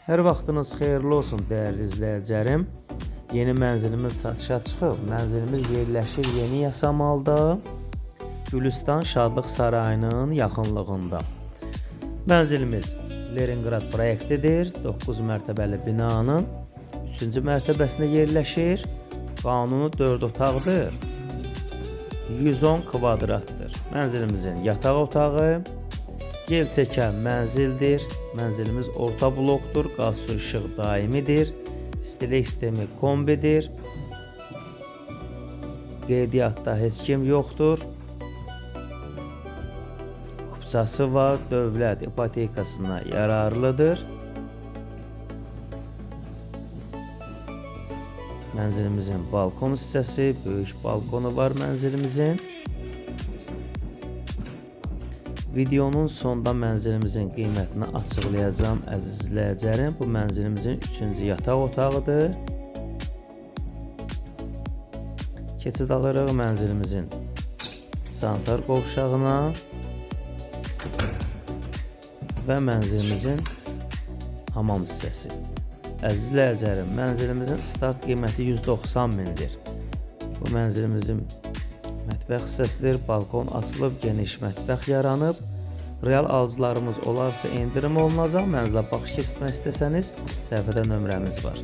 Hər vaxtınız xeyirli olsun dəyərli izləyicilərim. Yeni mənzilimiz satışa çıxıb. Mənzilimiz yerləşir Yeni Yasamalda, Gülüstan Şadlıq Sarayının yaxınlığında. Mənzilimiz Leningrad proyektidir. 9 mərtəbəli binanın 3-cü mərtəbəsində yerləşir. Qanuni 4 otaqdır. 110 kvadratdır. Mənzilimizin yataq otağı, yel çəkən mənzildir. Mənzilimiz orta blokdur. Qaz su işıq daimidir. İstilik sistemi kombidir. Qeydiyyatda heç kim yoxdur. Kupçası var. Dövlət ipotekasına yararlıdır. Mənzilimizin balkon hissəsi, böyük balkonu var mənzilimizin. Videonun sonunda mənzilimizin qiymətini açıqlayacağım əziz izləyicilərim. Bu mənzilimizin 3-cü yataq otağıdır. Keçid alırıq mənzilimizin sanitar qovşağına və mənzilimizin hamam hissəsi. Əziz izləyicilərim, mənzilimizin start qiyməti 190 mindir. Bu mənzilimizin mətbəx hissəsidir. Balkon açılıb, geniş mətbəx yaranıb. Real alıcılarımız olarsa endirim olunacaq. Mənzilə baxış keçirmək istəsəniz, səhifədə nömrəmiz var.